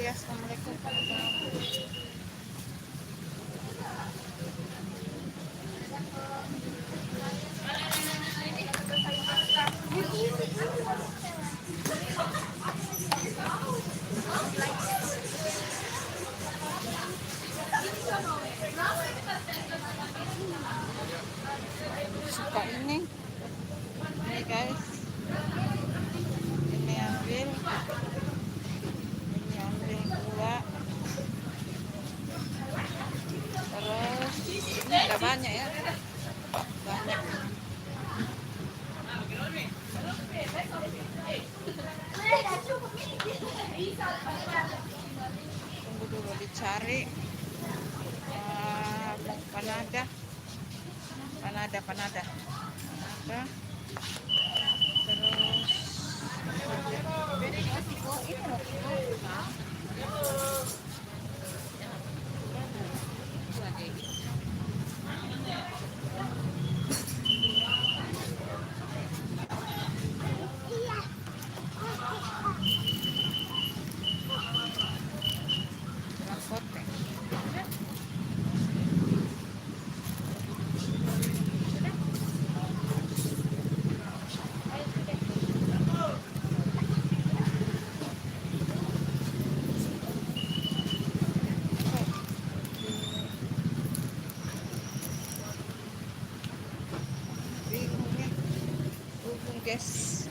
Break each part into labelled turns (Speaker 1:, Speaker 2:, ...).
Speaker 1: ya, assalamualaikum teman-teman. Suka ini guys, ini ambil dua, terus ini ada banyak ya, banyak. Tunggu dulu dicari. Panada, terus guys.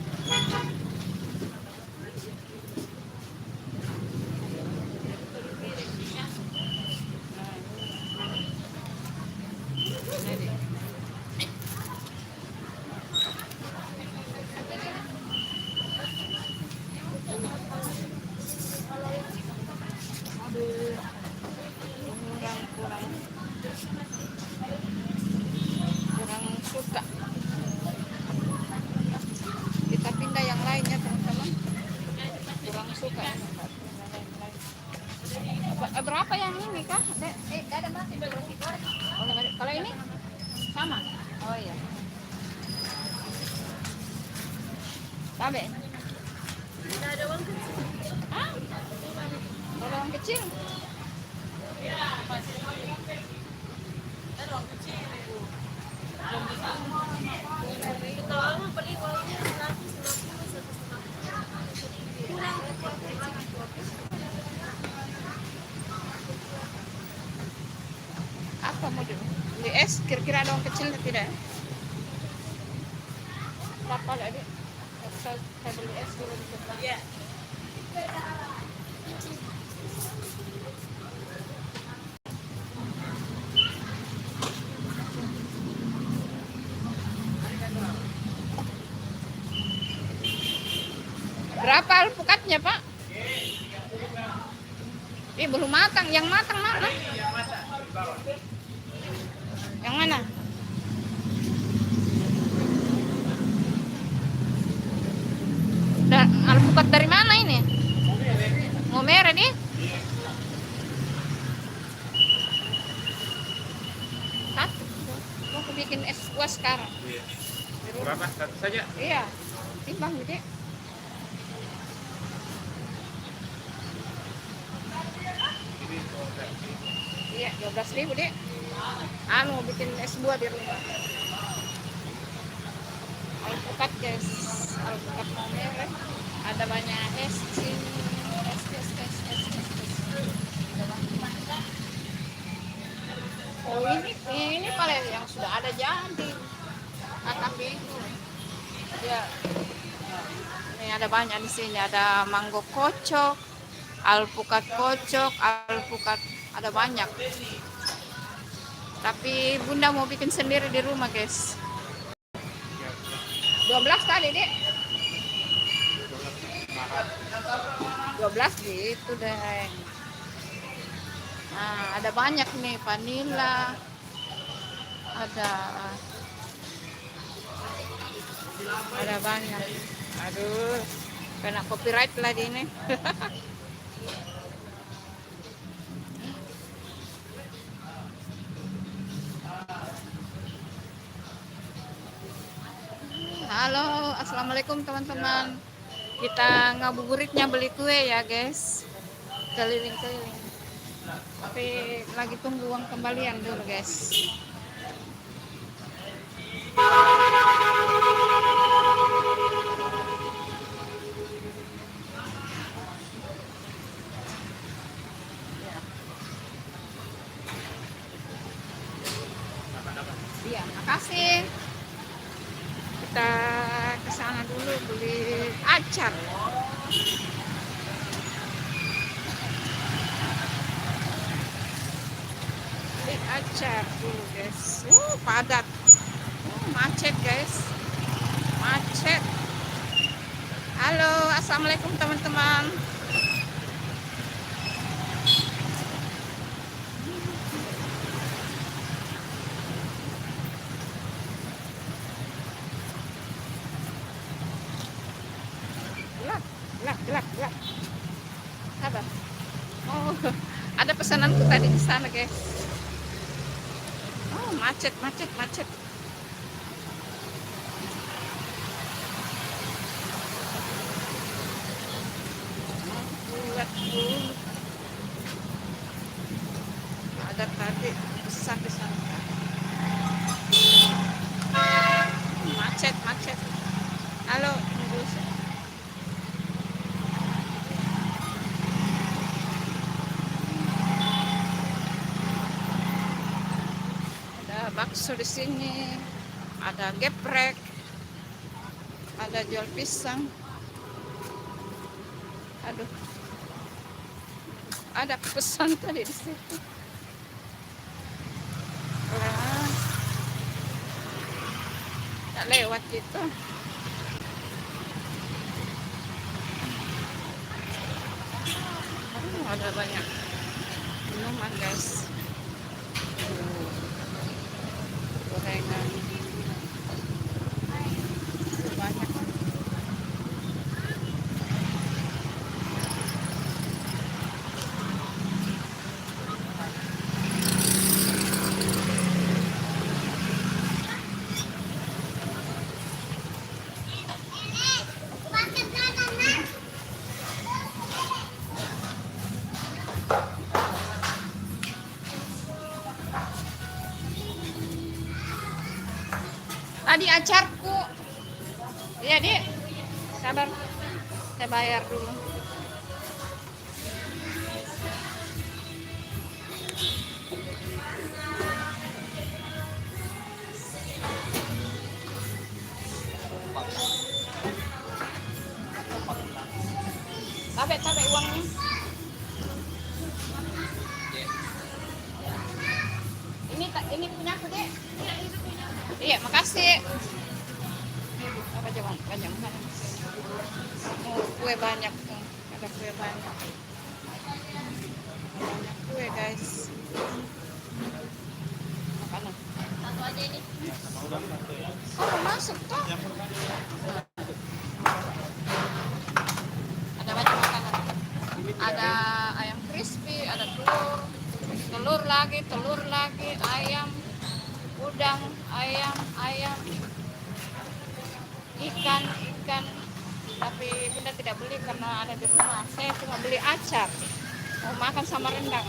Speaker 1: Kurang suka. Kita pindah yang lainnya teman-teman. Kurang suka. Berapa yang ini kah? Ada mas. Kalau ini sama. Oh iya. Cabe. Tidak ada uang kecil. Hah? Kalau uang kecil? Ada uang kecil. Kalau mau beli uangnya 150. Apa mau beli es? Kira-kira ada uang kecil tidak? Berapa tadi? Saya beli es dulu di depan. Iya. Berapa alpukatnya, Pak? Belum matang. Yang matang mana? Yang mana? Alpukat dari mana ini? Mau merah nih? Satu. Mau aku bikin es buah sekarang.
Speaker 2: Berapa? Satu saja?
Speaker 1: Iya. Timbang gede. Iya, 12.000 deh. Mau bikin es buah di rumah. Alpukat guys, alpukat mau merah. Ada banyak es sini, es. Oh ini paling yang sudah ada jadi. Akan itu. Ya. Ini ada banyak di sini. Ada manggo kocok, alpukat kocok, alpukat ada banyak. Tapi Bunda mau bikin sendiri di rumah guys. 12 kali deh. 12 gitu deh. Nah, ada banyak nih, vanilla. Ada banyak. Aduh, kena copyright lah di ini. Halo, assalamualaikum teman-teman. Kita ngabuburitnya beli kue ya guys. keliling-keliling. Tapi lagi tunggu uang kembalian dulu guys. Ya. Iya, makasih. Kita ke sana dulu beli acar. Beli acar dulu guys. Padat. Macet guys. Macet. Halo, assalamualaikum teman-teman. Gelap. Sabar. Oh, ada pesananku tadi di sana guys. Oh, macet. Buat dulu. Ada tadi pesan di sana. Macet. Halo, tunggu. Bakso di sini, ada geprek, ada jual pisang. Aduh, ada pesan tadi di situ. Nah, tak lewat gitu. Ada banyak minuman guys. Gorengan banyak. Tadi acarku. Iya, Dik. Sabar. Saya bayar dulu. Capek uangnya. Ini punya aku, Dek. Iya, makasih. Apa jangan banyak. Oh, kue banyak tuh. Ada kue banyak. Banyak kue, guys. Makanan. Satu aja ini. Oh, masuk tuh. Ada banyak makanan. Ada ayam crispy, ada telur lagi, ayam, udang, ayam, ikan. Tapi Bunda tidak beli karena ada di rumah. Saya cuma beli acar. Mau makan sama rendang.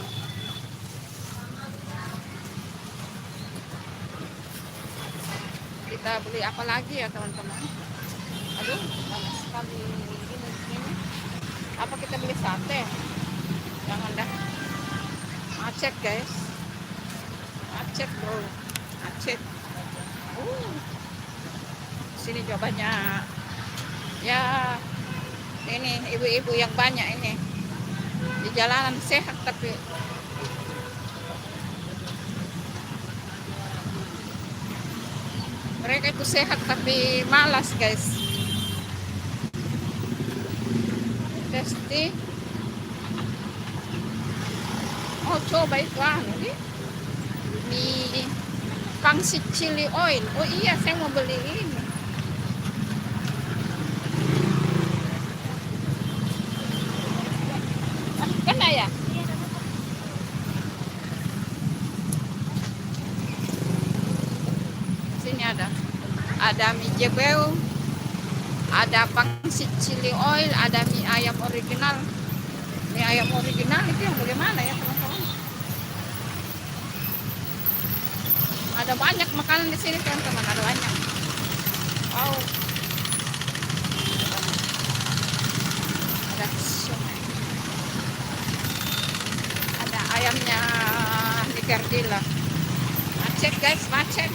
Speaker 1: Kita beli apa lagi ya teman-teman? Aduh, banyak sekali ini. Apa kita beli sate? Jangan dah. Macet guys. Macet bro. Macet. Sini juga banyak. Ya, ini ibu-ibu yang banyak ini. Di jalanan sehat tapi mereka itu sehat tapi malas guys. Testi. Oh, coba itu nih. Mie pangsit chili oil. Oh iya, saya mau beli ini. Kena ya? Sini ada mie jebel, ada pangsit chili oil, ada mie ayam original. Ini ayam original itu yang bagaimana ya teman-teman? Ada banyak makanan di sini teman-teman, ada banyak. Wow, ada sungai. Ada ayamnya di Gardila. Macet guys, macet.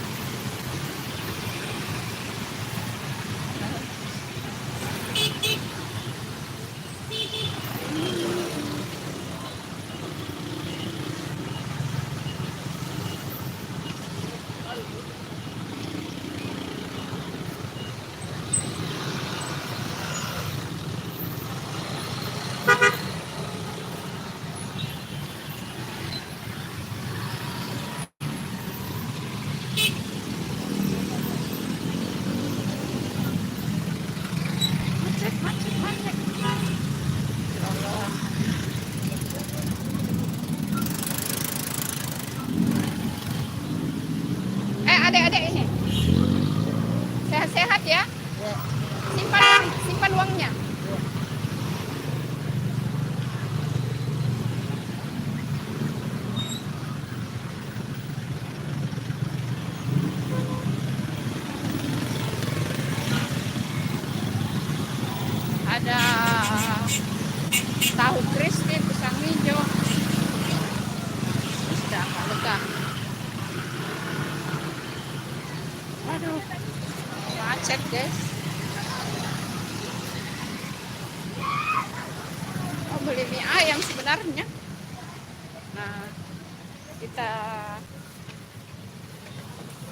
Speaker 1: Macet, macet, macet. Ya Allah. Adik-adik ini. Sehat-sehat ya. Simpan, simpan uangnya. Ada tahu crispy, pisang hijau. Sudah lega. Aduh, macet guys. Oh, beli mie ayam sebenarnya. Nah, kita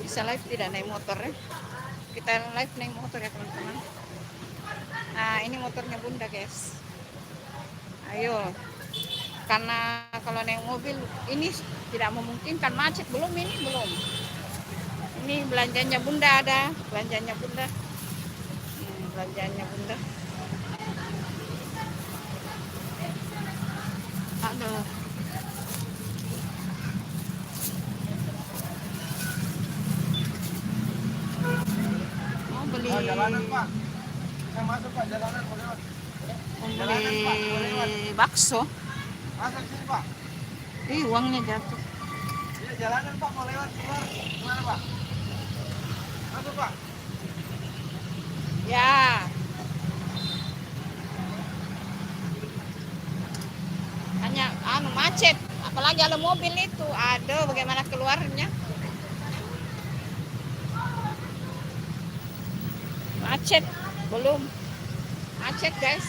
Speaker 1: bisa live tidak naik motor ya. Kita live naik motor ya teman-teman. Nah, ini motornya Bunda guys. Ayo. Karena kalau naik mobil ini tidak memungkinkan, macet. Belum ini, belum. Ini belanjanya Bunda ada. Belanjanya Bunda. Belanjanya Bunda. Aduh. Mau beli
Speaker 2: Jalanan Pak. Saya masuk Pak, jalanan boleh Pak.
Speaker 1: beli bakso.
Speaker 2: Masuk sini Pak.
Speaker 1: Ih, uangnya jatuh.
Speaker 2: Iya jalanan Pak, mau lewat keluar. Gimana Pak? Masuk Pak.
Speaker 1: Ya. Hanya macet. Apalagi ada mobil itu. Aduh, bagaimana keluarnya? Macet. Belum. Macet guys.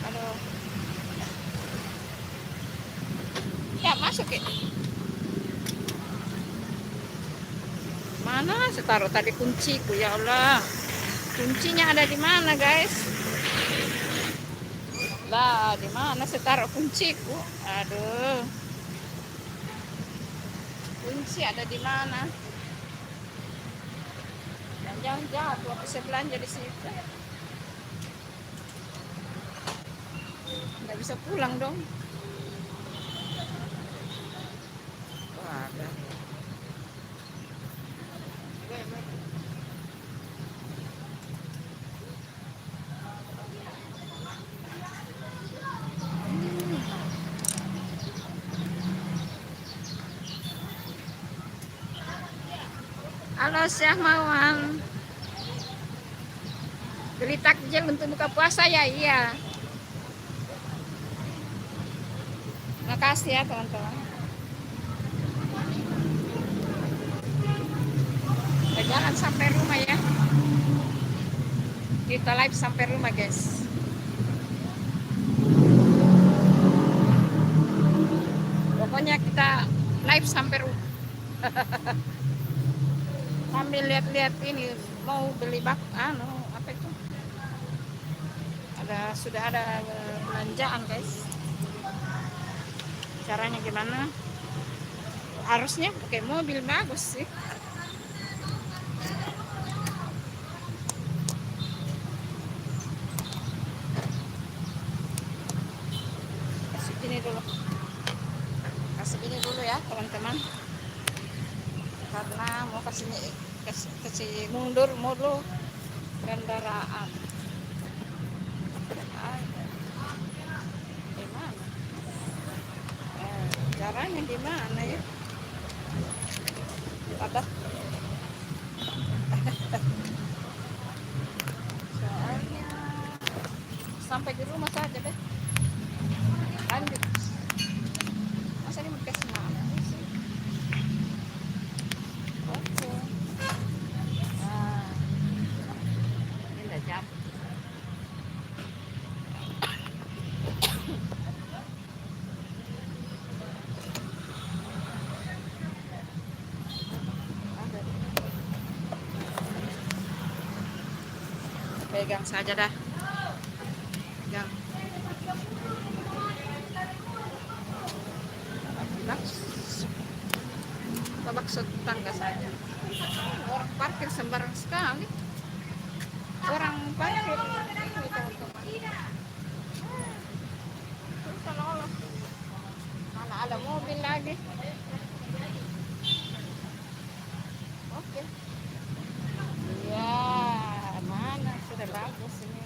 Speaker 1: Aduh. Ya, masuk ya. Mana saya taruh tadi kunciku, ya Allah. Kuncinya ada di mana guys? Lah, di mana saya taruh kunciku? Aduh. Kunci ada di mana? Jangan jatuh, aku bisa belanja di situ. Nggak bisa pulang dong. Wah, ada. Halo Syah Mawan. Beli takjil untuk buka puasa ya? Iya. Makasih ya teman-teman. Jangan sampai rumah ya. Kita live sampai rumah guys. Pokoknya kita live sampai rumah. Sambil lihat-lihat ini mau beli apa itu? Sudah ada belanjaan guys. Caranya gimana? Harusnya pakai mobil bagus sih. Kasih gini dulu ya teman-teman. Karena mau kasih mundur kendaraan. Makanya gimana ya? Ada soalnya sampai di rumah saja deh. Lanjut. Masa ini mau kasih mana sih? Oke. Nah, ini udah jam. Pegang saja dah. Pegang. Bakso tetangga saja. Orang parkir sembarang sekali. Orang parkir. Mana ada mobil lagi. Oke. Ya, mana sudah bagus ini.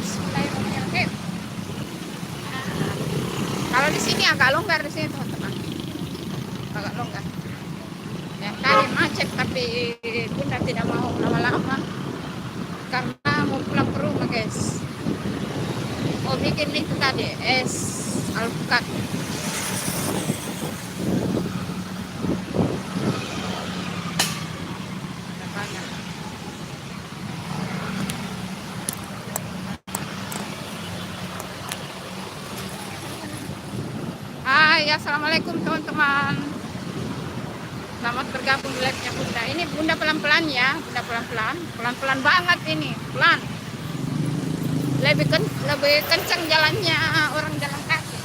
Speaker 1: Bismillahirrahmanirrahim. Kalau di sini agak longgar di sini teman-teman, agak longgar. Ya tadi macet tapi Bunda tidak mau lama-lama karena mau pulang ke rumah guys. Mau bikin itu tadi es alpukat. Ada banyak. Hai, assalamualaikum teman-teman. Selamat bergabung di live-nya Bunda. Ini Bunda pelan-pelan ya, Bunda pelan-pelan, pelan-pelan banget ini, pelan. Lebih kencang jalannya orang jalan kaki.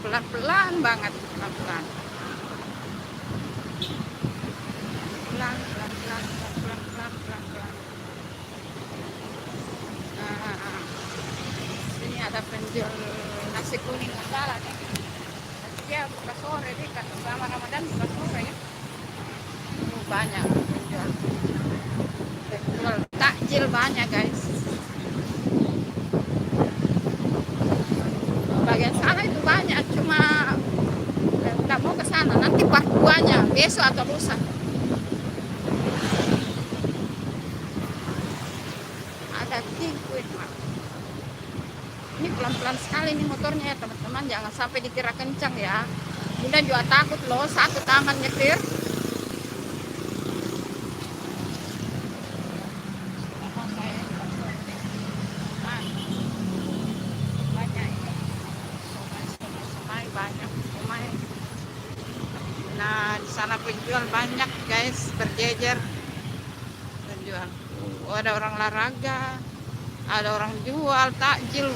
Speaker 1: Pelan-pelan banget, pelan-pelan. Pelan, pelan, pelan, pelan, pelan, pelan, pelan, pelan. Nah, sini ada penjual nasi kuning mandala nih. Dia buka sore nih, selama Ramadan buka sore ya. Banyak penjual takjil banyak guys. Bagian sana itu banyak, cuma nggak mau ke sana. Nanti part 2-nya besok atau lusa. Ada tingkuit mak. Ini pelan-pelan sekali nih motornya ya teman-teman, jangan sampai dikira kencang ya. Bunda juga takut loh, satu tangan nyetir. Nah, di sana penjual banyak guys, berjejer penjual. Ada orang olahraga, ada orang jual takjil,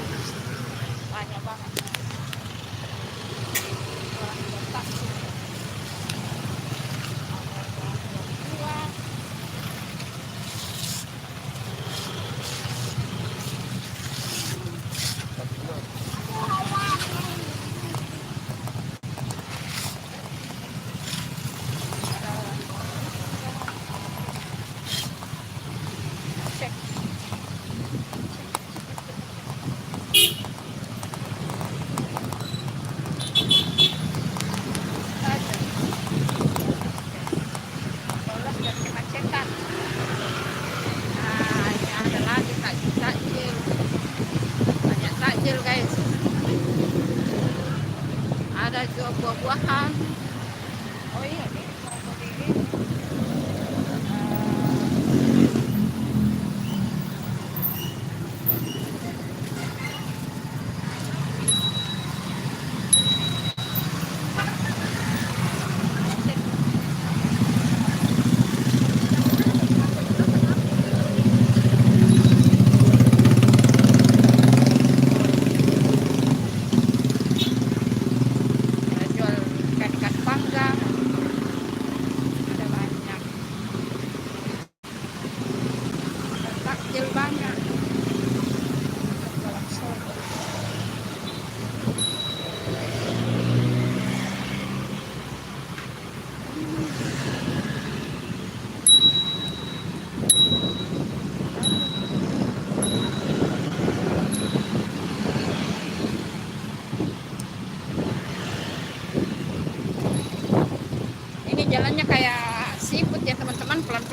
Speaker 1: banyak banget. Orang jual takjil.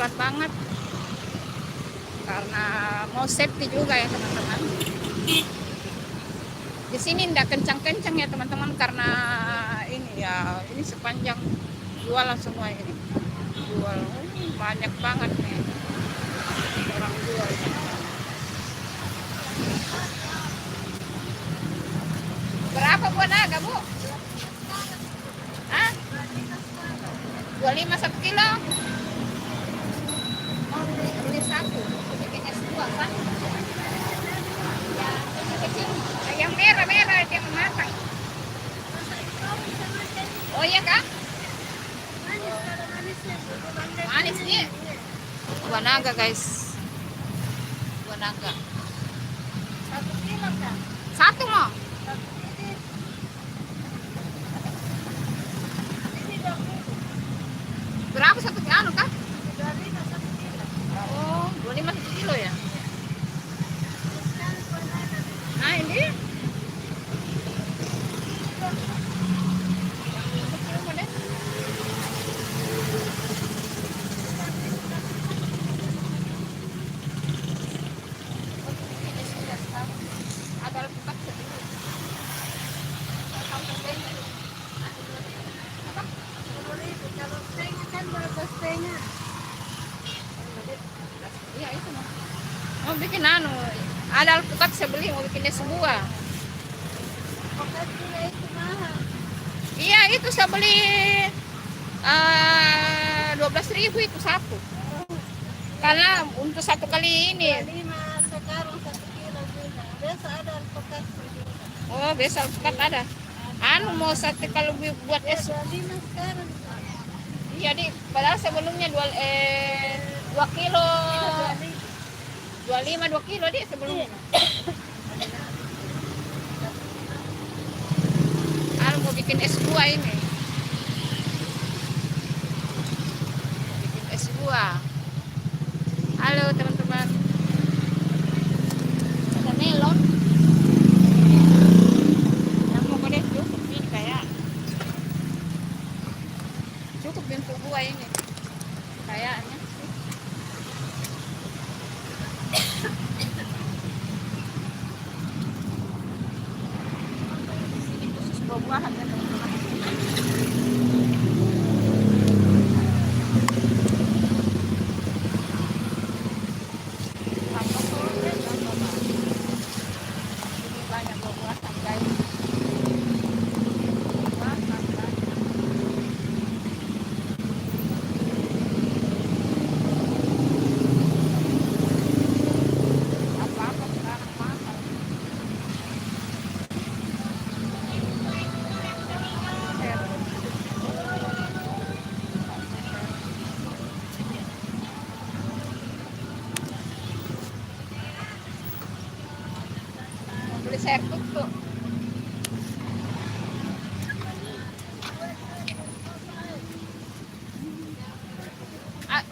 Speaker 1: pelan-pelan banget karena mau safety juga ya teman-teman. Di sini tidak kencang-kencang ya teman-teman karena ini ya, ini sepanjang jualan semua ini. Jual banyak banget nih orang jual. Berapa buah naga, Bu? Hah? 25 1 kilo. Mau beli satu, bikin S2 kan? Kecil. Yang merah-merah itu yang matang. Oh iya kak? Manis nih. Buah naga guys. Buah naga.
Speaker 3: 1 kilo kan?
Speaker 1: Satu mau? Berapa satu kilo kak?
Speaker 3: 25 1 kilo.
Speaker 1: Oh, 25 1 kilo ya? Nah ini. Ada alpukat sedikit.
Speaker 3: Kalau setengah kan berapa setengah?
Speaker 1: Iya itu mah. Mau bikin anu, ada alpukat saya beli mau bikinnya sebuah.
Speaker 3: Pokoknya itu mahal.
Speaker 1: Iya itu saya beli 12.000 itu satu. Karena untuk satu kali ini.
Speaker 3: 25 sekarang 1 kilo juga. Biasa ada alpukat juga.
Speaker 1: Oh biasa alpukat ada. Anu mau satu kalau buat es.
Speaker 3: 25 sekarang.
Speaker 1: Iya di, padahal sebelumnya 2 kilo. 25 2 kilo dia sebelumnya. Al mau bikin es buah ini. Bikin es buah. Halo teman-teman. Ada melon. Yang mau kalian cukup ini kayak. Cukup untuk buah ini. Kayaknya. Buah-buahan ya teman-teman. Ini banyak buah-buahan guys. Buah-buahan banyak. Apa-apa sekarang mahal. Beli sayur tutu.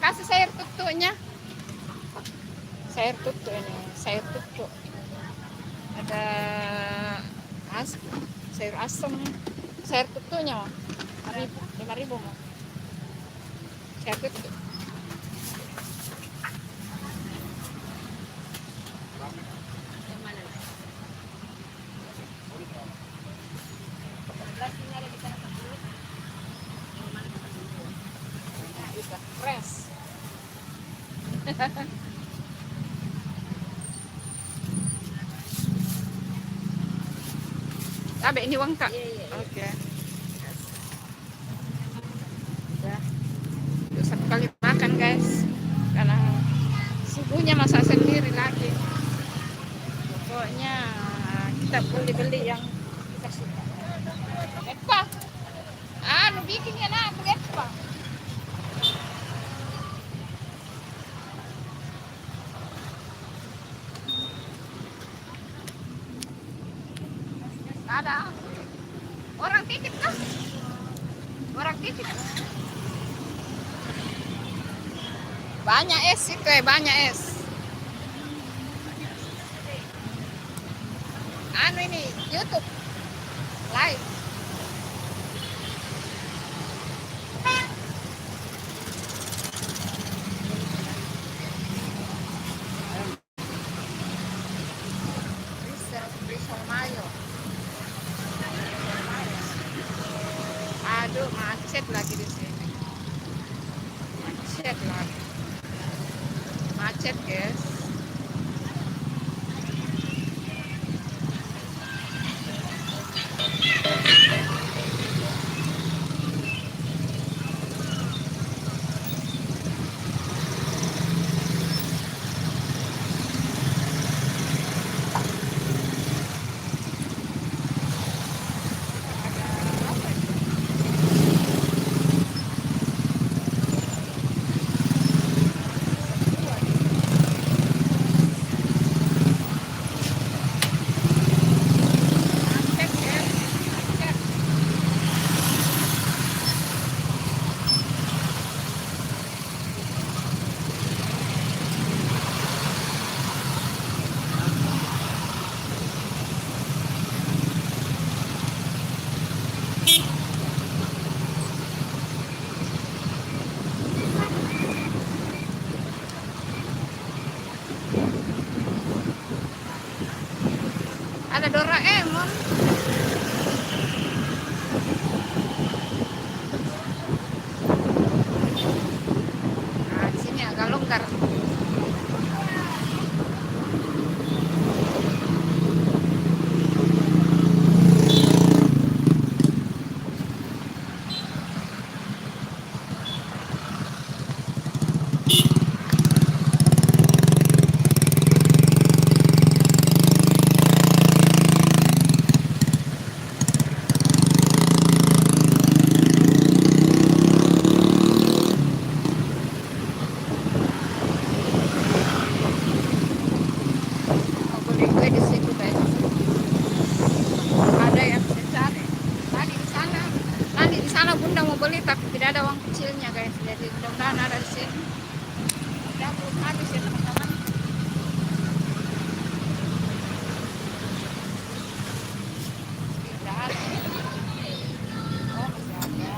Speaker 1: Kasih sayur tutunya. Sayur tutu ini, sayur tutu. Ada sayur asem, sayur tutunya mau. 5.000 mau. Sayur tutu. Yang mana? Belasnya ada di sana dulu. Yang mana dulu? Nah, itu fresh. Abe ini uang kak?
Speaker 3: Iya.
Speaker 1: Oke. Ya. Itu satu kali makan guys. Karena subuhnya masak sendiri lagi. Pokoknya kita beli-beli yang kita suka. Epa. Anu bikinnya nak, Epa. Ada orang titip kan? Orang titip. Banyak es itu banyak es. Anu ini YouTube live. macet lagi. Macet, guys. Macet, guys. Macet. Ada Doraemon. Nah, di sini agak longgar. Mau beli kue di situ, guys. Ada yang besar. Tadi di sana Bunda mau beli tapi tidak ada uang kecilnya, guys. Jadi mudah-mudahan ada di sini. Udah belum habis ya, teman-teman. Tidak ada. Oh, masih ada.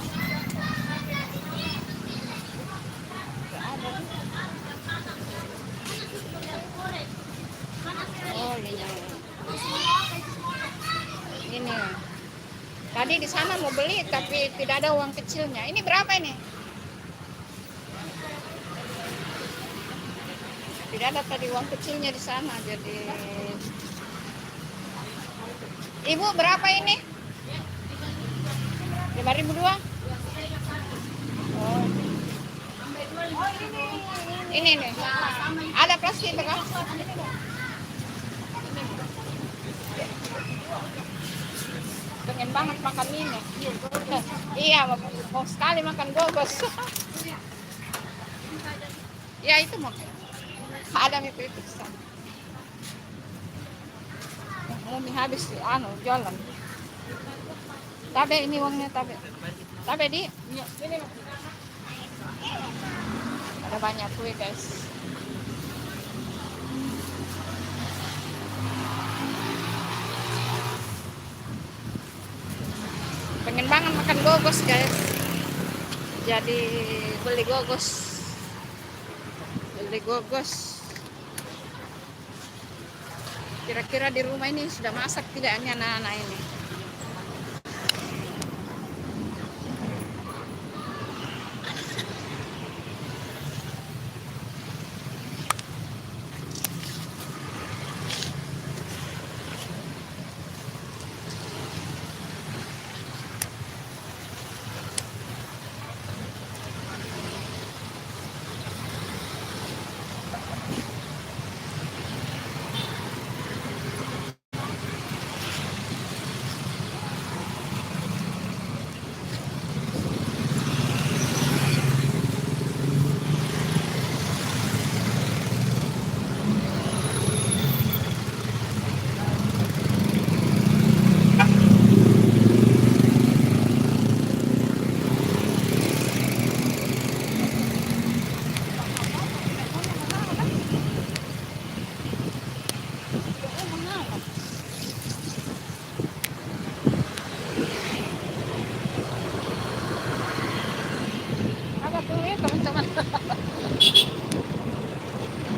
Speaker 1: Tidak ada. Oh, iya. Ini. Tadi di sana mau beli tapi tidak ada uang kecilnya. Ini berapa ini? Tidak ada tadi uang kecilnya di sana. Jadi Ibu berapa ini? 5.002. Oh. Ini nih. Ada plastik kan? Pengen banget makan ini. Iya, mau sekali makan gogos. Ya itu mau. Ada mie itu sana. Mau mie habis jualan. Tabe ini uangnya tabe. Tabe di. Ada banyak kue, guys. Pengen banget makan gogos, guys. Jadi beli gogos. Kira-kira di rumah ini sudah masak tidaknya anak-anak ini?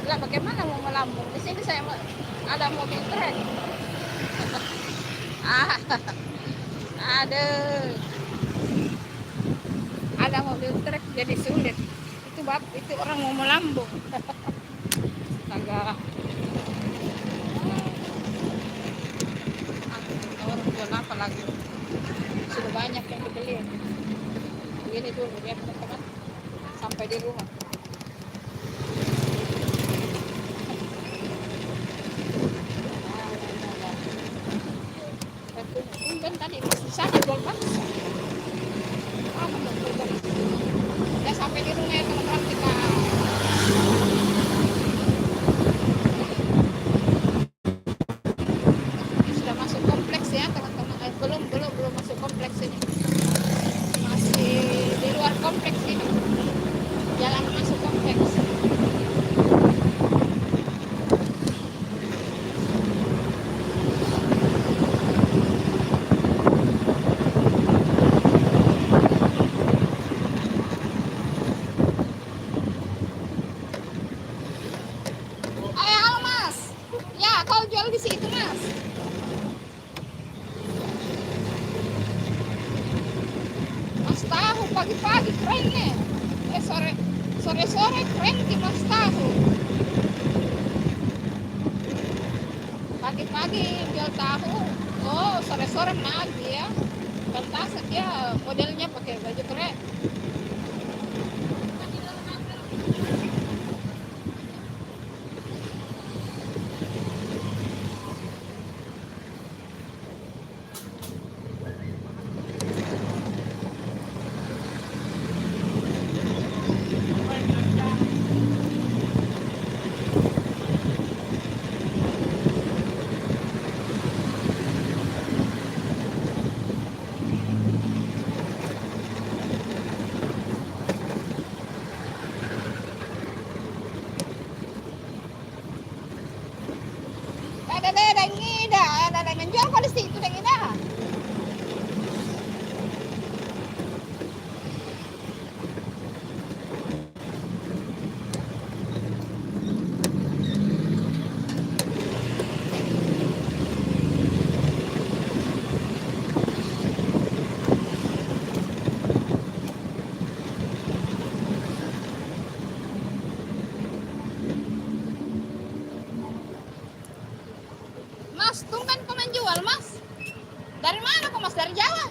Speaker 1: Lah bagaimana mau melambung? Di sini saya ada mobil truk. Ah, ada mobil truk jadi sulit. Itu bab itu orang mau melambung. Agak orang jual apa lagi? Sudah banyak yang dibeli. Ini dulu ya teman-teman sampai di rumah. Kan tadi di sana jual bakso. Ya sampai di rumah ya teman-teman kita. Sudah masuk kompleks ya teman-teman. Belum masuk kompleks ini. Masih di luar kompleks ini. Jalan masuk kompleks. Halo Mas. Ya, kau jual di situ Mas. Mas tahu pagi-pagi keren nih. Sore-sore keren di Mas tahu. Pagi-pagi jual tahu. Oh, sore-sore nagih ya. Pantas dia modelnya pakai baju keren. Ada ngida, ada yang jual pada situ ada ngida. Mas, tumben kau menjual Mas. Dari mana kau Mas? Dari Jawa?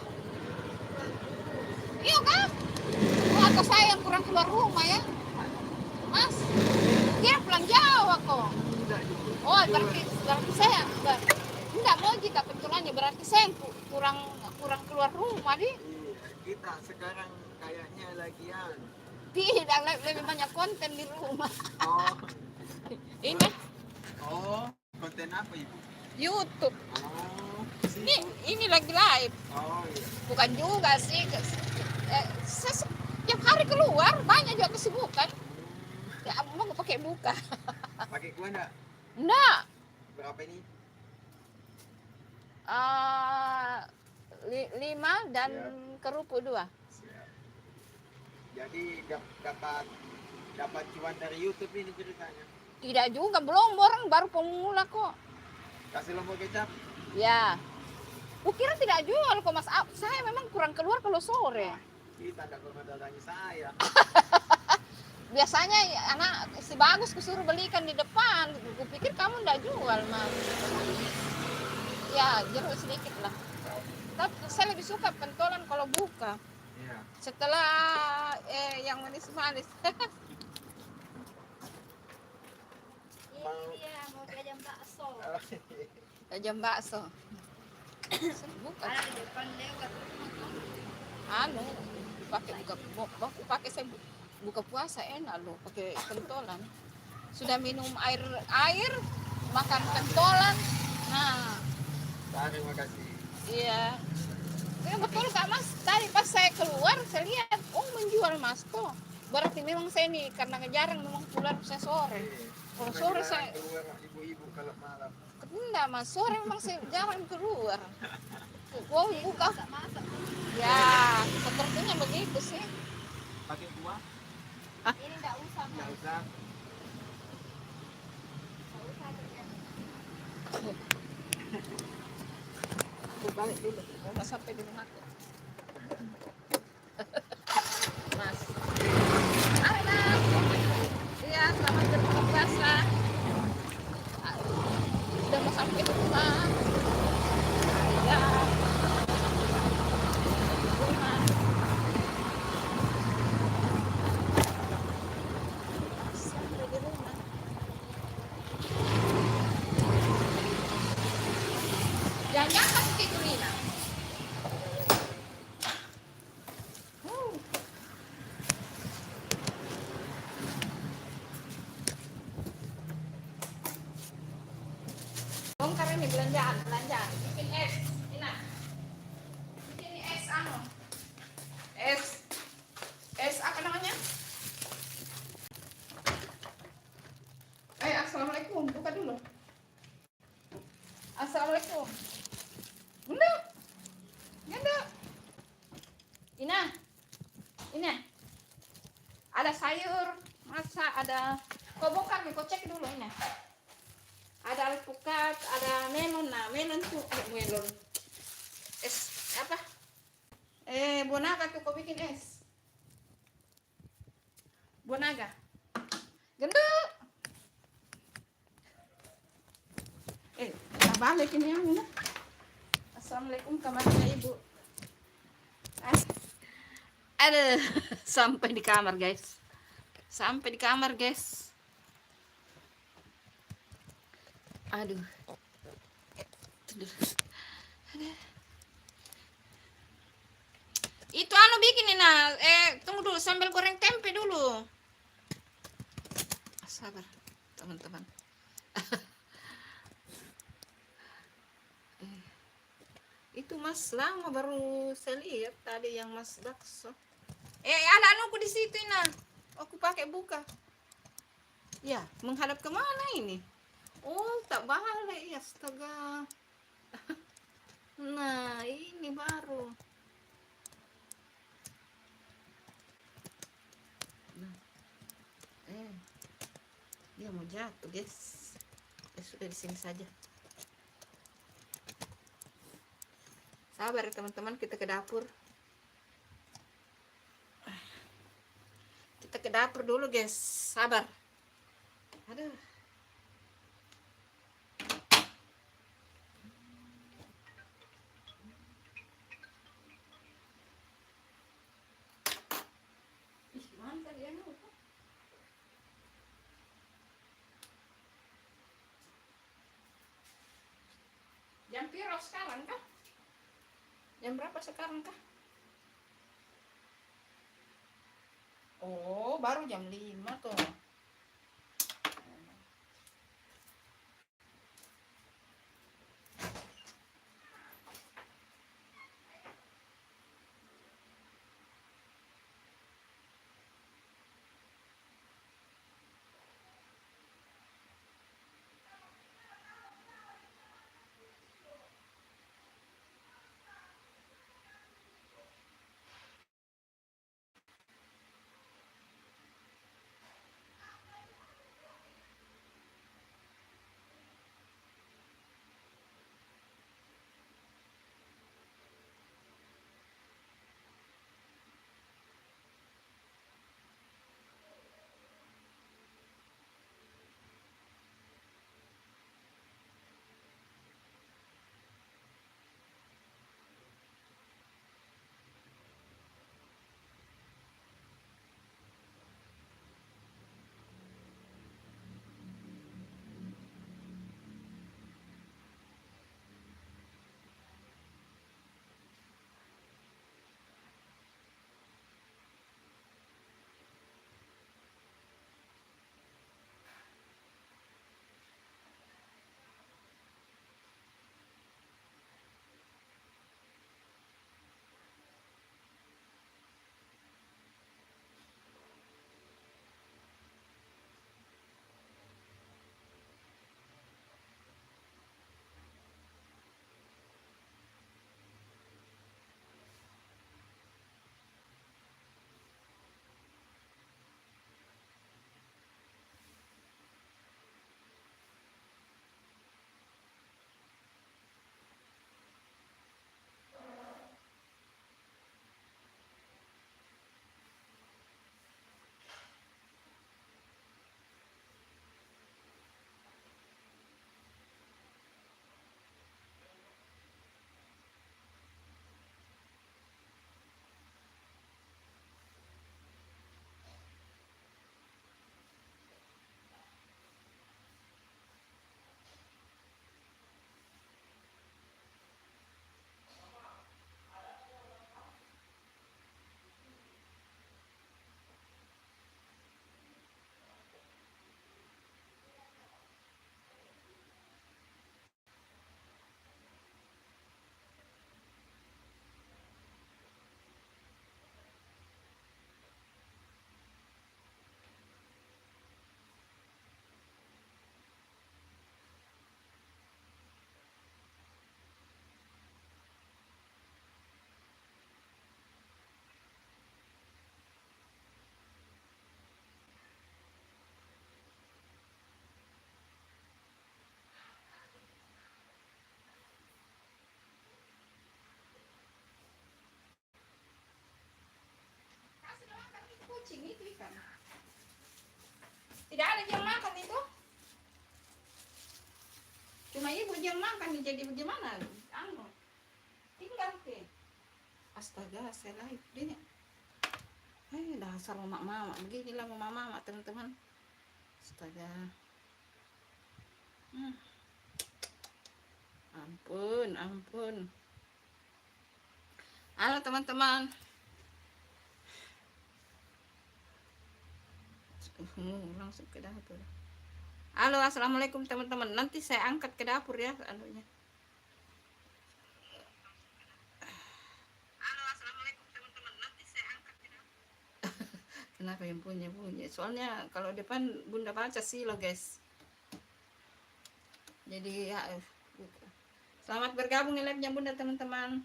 Speaker 1: Iya kah? Oh, atau saya yang kurang keluar rumah ya? Mas, dia pulang Jawa kok. Oh, berarti saya enggak mau jika kebetulannya berarti saya kurang keluar rumah di.
Speaker 2: Kita sekarang kayaknya lagian.
Speaker 1: Tidak, lebih banyak konten di rumah.
Speaker 2: Oh,
Speaker 1: Ini
Speaker 2: oh, konten apa Ibu?
Speaker 1: YouTube.
Speaker 2: Oh,
Speaker 1: Ini lagi live.
Speaker 2: oh iya.
Speaker 1: Bukan juga sih. Saya setiap hari keluar banyak juga kesibukan. Ya mau pakai buka.
Speaker 2: Pakai kuah enggak?
Speaker 1: Enggak.
Speaker 2: Berapa ini?
Speaker 1: 5 dan kerupuk 2.
Speaker 2: Siap. Jadi dapat cuan dari YouTube ini ceritanya.
Speaker 1: Tidak juga, belum, orang baru pemula kok.
Speaker 2: Kasih lombok kecap.
Speaker 1: Ya. Kukira tidak jual kok Mas. Saya memang kurang keluar kalau sore.
Speaker 2: Kita ada korban datangi saya.
Speaker 1: Biasanya anak si Bagus kusuruh belikan di depan. Kupikir kamu tidak jual Mas. Ya, jeruk sedikit lah. Tapi saya lebih suka pentolan kalau buka.
Speaker 2: Iya.
Speaker 1: Setelah yang manis-manis.
Speaker 3: Iya, mau jajan bakso.
Speaker 1: Jam bakso. Buka.
Speaker 3: Ada di depan lewat.
Speaker 1: Anu, pakai saya buka puasa enak loh, pakai pentolan. Sudah minum air, makan pentolan. Nah,
Speaker 2: Terima kasih.
Speaker 1: iya. Ya, betul Kak Mas. Tadi pas saya keluar, saya lihat, oh menjual Mas kok. Berarti memang saya nih karena jarang memang keluar saya sore. Kalau sore saya
Speaker 2: keluar ibu-ibu kalau malam.
Speaker 1: enggak Mas, sore memang saya jarang keluar. Wow, buka.
Speaker 3: Masak.
Speaker 1: Ya, sepertinya begitu sih.
Speaker 2: Pakai kuah?
Speaker 3: Ini enggak usah,
Speaker 2: Enggak
Speaker 3: Mas.
Speaker 2: usah.
Speaker 3: Enggak usah ternyata.
Speaker 1: Aku balik dulu, mau sampai di rumahku. Mas. Ayo, Nak. belanjaan, belanjaan. Bikin es. Ina. Bikin es anu. Es apa namanya? Assalamualaikum. Buka dulu. Assalamualaikum. Bunda. Bunda. Ina. Ina. Ada sayur, masa ada. Kau bongkar nih, kau cek dulu ini. Ada alpukat, ada melon. Nah, melon tuh, melon. Es apa? Bonaga tuh kau bikin es. Bonaga. Gendut. Kita balik ini yang ini. Assalamualaikum kamarnya ibu. Aduh, sampai di kamar guys. Sampai di kamar guys. Aduh. Aduh. Itu anu bikin ini nah. Tunggu dulu sambil goreng tempe dulu. Sabar, teman-teman. Itu Mas lama baru saya lihat tadi yang Mas bakso. Ada anuku di situ nah. Aku pakai buka. Ya, menghadap kemana ini? Oh, tak balik ya, astaga. Nah, ini baru. Nah, dia mau jatuh, guys. Sudah di sini saja. Sabar ya teman-teman, kita ke dapur. Kita ke dapur dulu, guys. Sabar. Aduh. Ih, mantap ya, jam piro sekarang kah? Jam berapa sekarang kah? Oh, baru jam 5 tuh. ada yang makan itu. Cuma ibu yang makan, jadi bagaimana? Anu, tinggal ke. Astaga, saya live dia. Dasar mama-mama, beginilah mama-mama teman-teman. Astaga. Ampun, ampun. Halo teman-teman. Langsung ke dapur. Halo, assalamualaikum teman-teman. Nanti saya angkat ke dapur ya, anunya. Halo, assalamualaikum teman-teman. Nanti saya angkat ke dapur. Kenapa yang punya? Soalnya kalau depan bunda baca sih lo guys. Jadi ya, selamat bergabung di live-nya bunda teman-teman.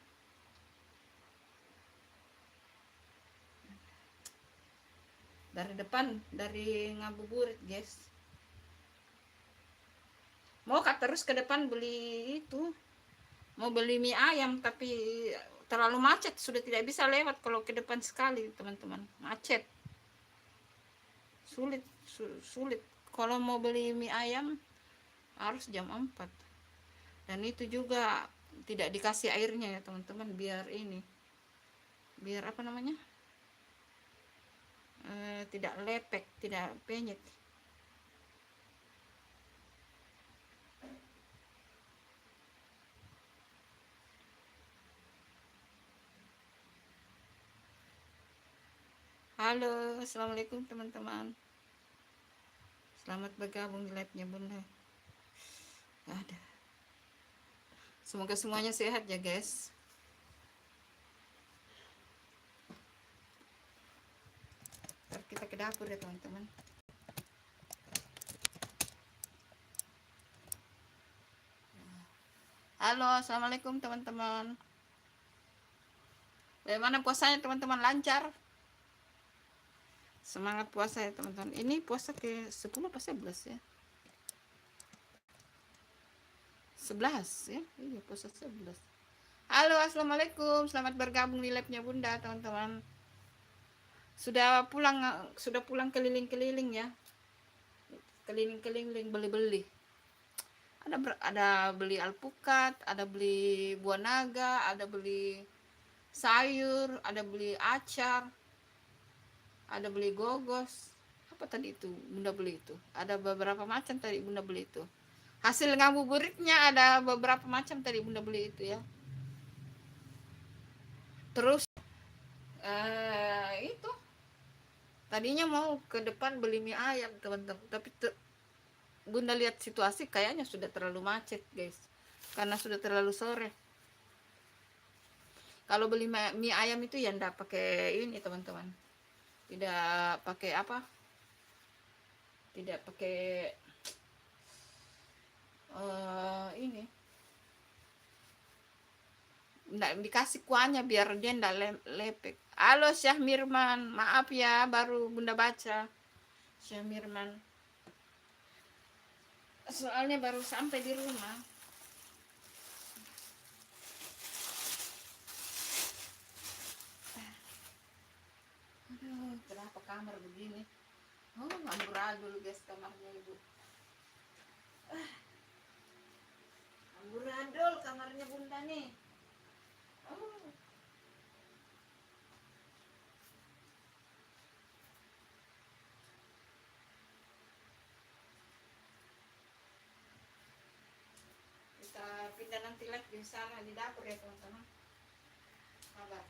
Speaker 1: Dari depan, dari ngabuburit guys. Mau terus ke depan beli itu, mau beli mie ayam tapi terlalu macet, sudah tidak bisa lewat kalau ke depan sekali teman-teman, macet, sulit. Kalau mau beli mie ayam harus jam 4 dan itu juga tidak dikasih airnya ya teman-teman, biar apa namanya, tidak lepek, tidak penyet. Halo, assalamualaikum teman-teman. Selamat bergabung di live-nya bunda. Ada. Semoga semuanya sehat ya guys. Ntar kita ke dapur ya teman-teman. Halo, assalamualaikum teman-teman. Bagaimana puasanya teman-teman, lancar? Semangat puasa ya teman-teman. Ini puasa ke 10 apa 11 ya? 11 ya? Iya, puasa 11. Halo, assalamualaikum. Selamat bergabung di live-nya bunda teman-teman. Sudah pulang keliling-keliling ya. Keliling-keliling beli-beli. Ada beli alpukat, ada beli buah naga, ada beli sayur, ada beli acar, ada beli gogos. Apa tadi itu bunda beli itu? Ada beberapa macam tadi bunda beli itu. Hasil ngabuburitnya ada beberapa macam tadi bunda beli itu ya. Terus itu tadinya mau ke depan beli mie ayam teman-teman, tapi bunda lihat situasi kayaknya sudah terlalu macet guys, karena sudah terlalu sore. Kalau beli mie ayam itu ya ndak pakai ini teman-teman, tidak pakai apa, tidak pakai ini, ndak dikasih kuahnya biar dia ndak lepek. Halo Syah Mirman, maaf ya baru bunda baca. Syah Mirman, soalnya baru sampai di rumah. Aduh, kenapa kamar begini? Oh, amburadul guys kamarnya ibu. Amburadul kamarnya bunda nih. Oh. Kita pindah nanti live di sana di dapur ya teman-teman. Kabar.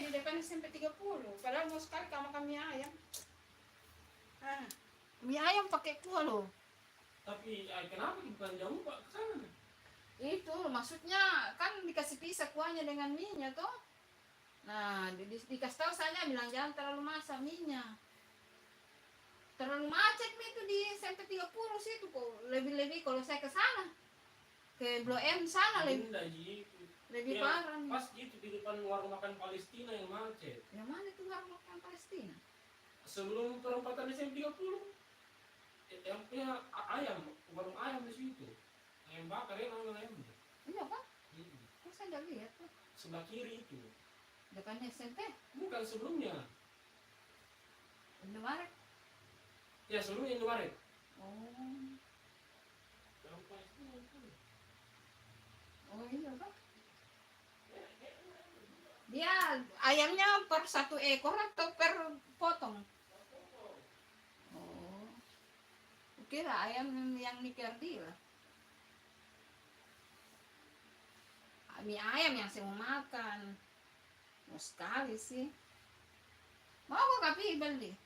Speaker 1: di depan SMP 30. Padahal mau sekali kamu makan mie ayam. Ah, mie ayam pakai kuah loh.
Speaker 2: Tapi kenapa bukan jauh Pak ke sana?
Speaker 1: Itu maksudnya kan dikasih pisah kuahnya dengan mie-nya toh. Nah, dikasih tahu saya bilang jangan terlalu masak mie-nya. Terlalu macet mie itu di SMP 30 situ kok. Lebih-lebih kalau saya ke sana. Ke Blok M sana
Speaker 2: Indah gitu.
Speaker 1: lebih
Speaker 2: Ya,
Speaker 1: parah nih.
Speaker 2: pas gitu di depan warung makan Palestina yang macet.
Speaker 1: Yang mana itu warung makan Palestina?
Speaker 2: Sebelum perempatan SMP 30, yang punya ayam, warung ayam di situ. Ayam bakar ya namanya ayam.
Speaker 1: Iya kan? Kok saya nggak lihat tuh.
Speaker 2: Sebelah kiri itu.
Speaker 1: Depannya SMP.
Speaker 2: Bukan sebelumnya.
Speaker 1: Indomaret.
Speaker 2: Ya sebelumnya Indomaret.
Speaker 1: Oh.
Speaker 2: Warung Palestina itu.
Speaker 1: Oh iya kan? Dia ayamnya per 1 ekor atau per potong? Oh. Kira ayam yang nikerdi lah. Mie ayam yang saya mau makan. Mau sekali sih. Mau kok kapi beli?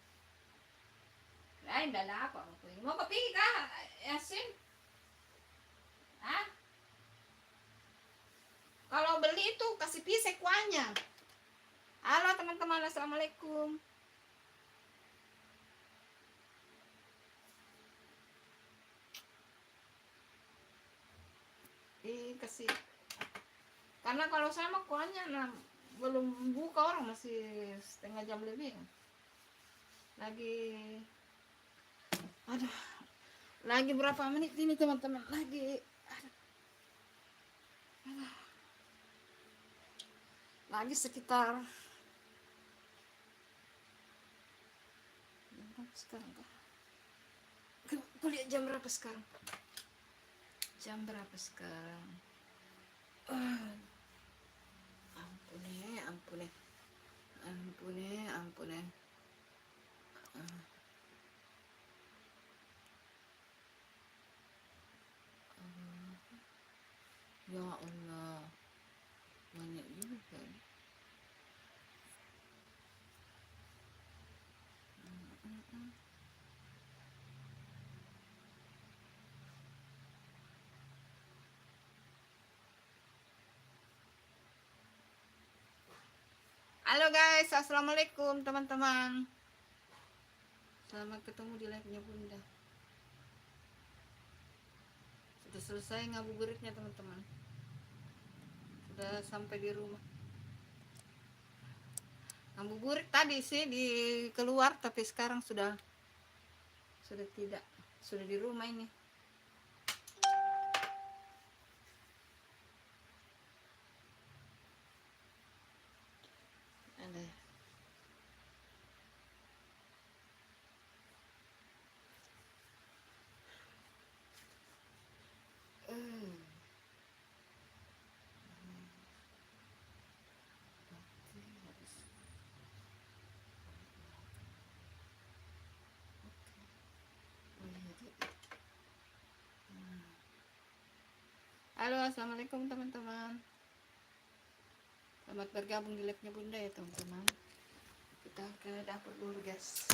Speaker 1: Lain dah apa aku ini. Mau kopi kah? Yasin? Hah? Kalau beli itu kasih pisah kuahnya. Halo teman-teman, assalamualaikum. Kasih. Karena kalau sama kuahnya belum buka orang masih setengah jam lebih. Lagi aduh. Lagi berapa menit ini teman-teman? Lagi aduh. Lagi sekitar sekarang kuliah jam berapa sekarang? Jam berapa sekarang? Ampun. Ya Allah, banyak juga. Halo guys, assalamualaikum teman-teman. Selamat ketemu di live-nya Bunda. Sudah selesai ngabuburitnya teman-teman. Sudah sampai di rumah. Ngabuburit tadi sih di keluar, tapi sekarang sudah tidak, sudah di rumah ini. Ada. Halo, assalamualaikum teman-teman. Selamat bergabung di live-nya Bunda ya teman-teman. Kita ke dapur dulu guys.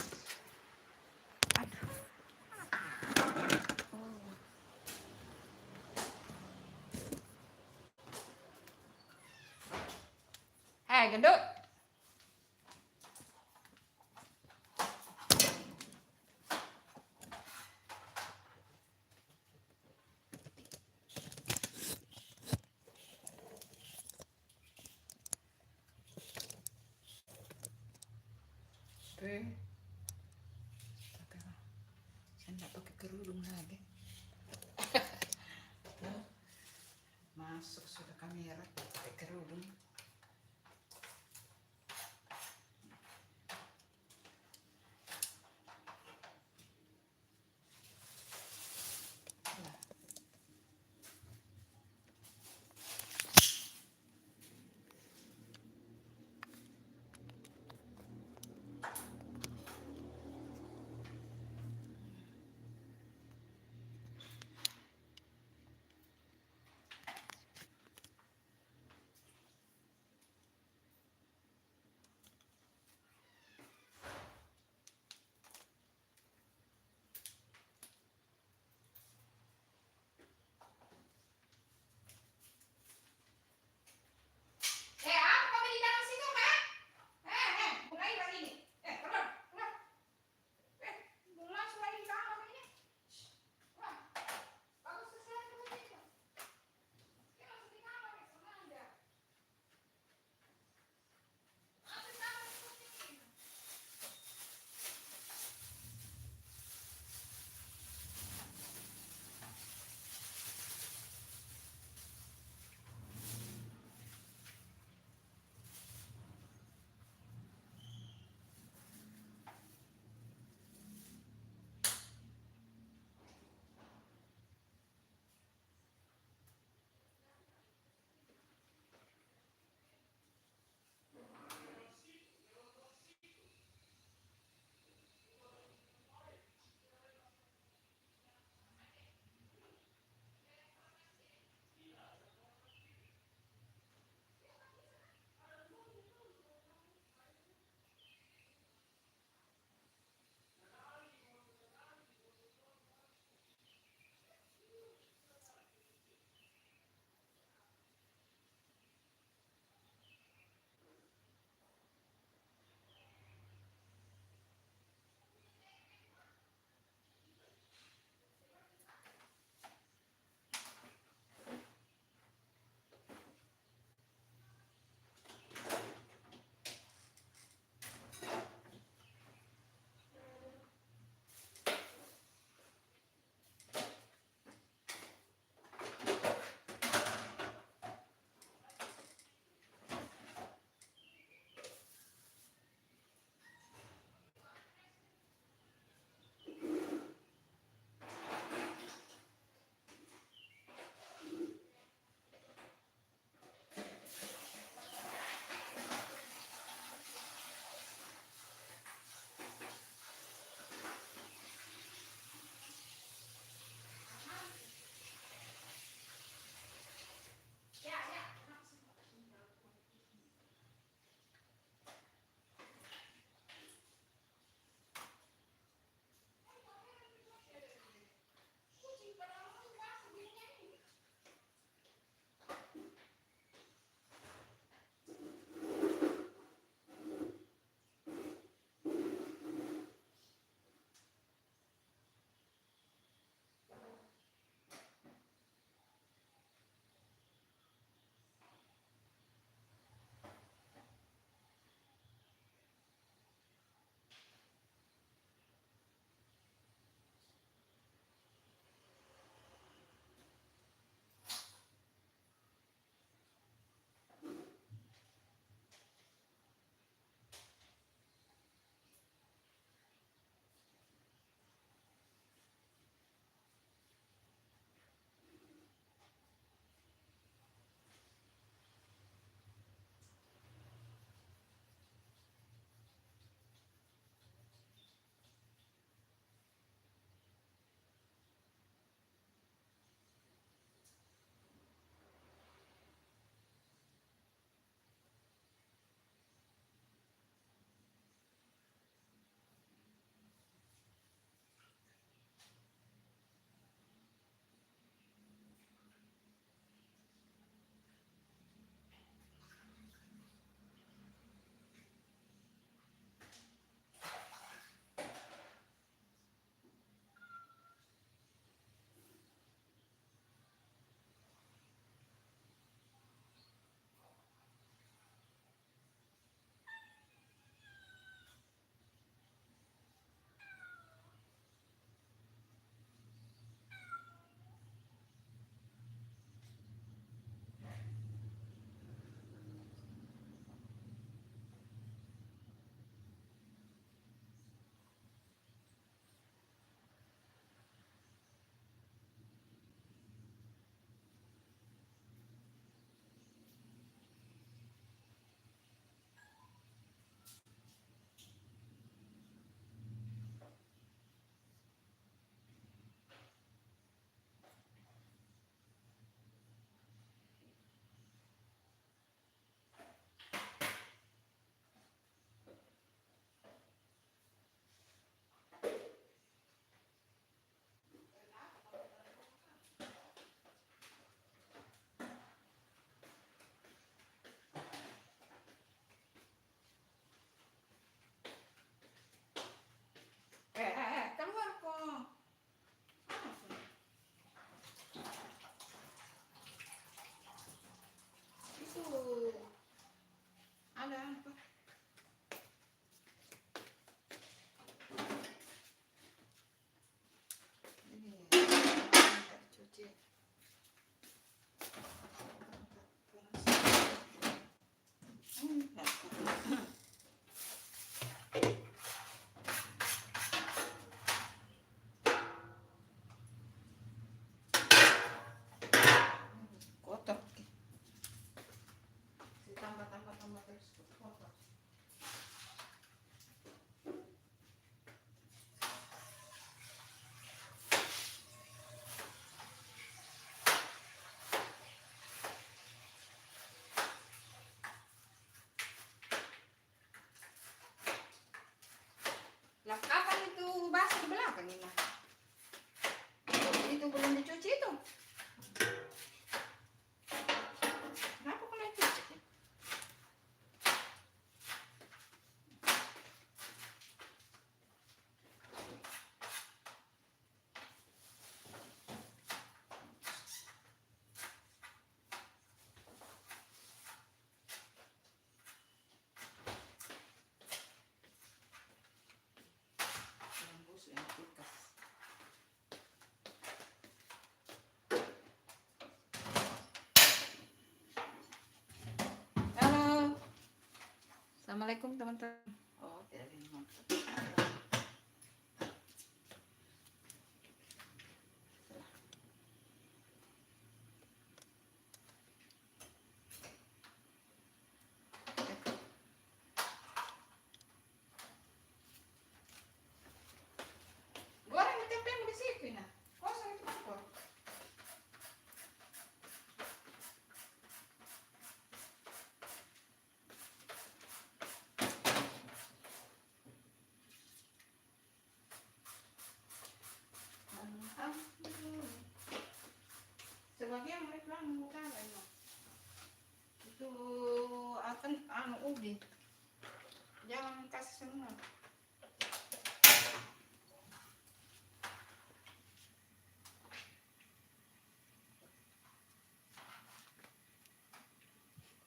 Speaker 1: Aduh. Oh. Hai gendut. Saya nggak pakai kerudung lagi. Masuk sudah kamera pakai kerudung. Kang Ina. Itu belum dicuci itu. Kenapa kau naik cuci? Bungkus yang kulkas. Halo. Assalamualaikum teman-teman. Oh, tidak bingung. Goreng tempe mau di situ nah. Kosong itu mangkok. Alhamdulillah. Sebagian mereka bukan ini. Itu akan ubi. Jangan kasih semua.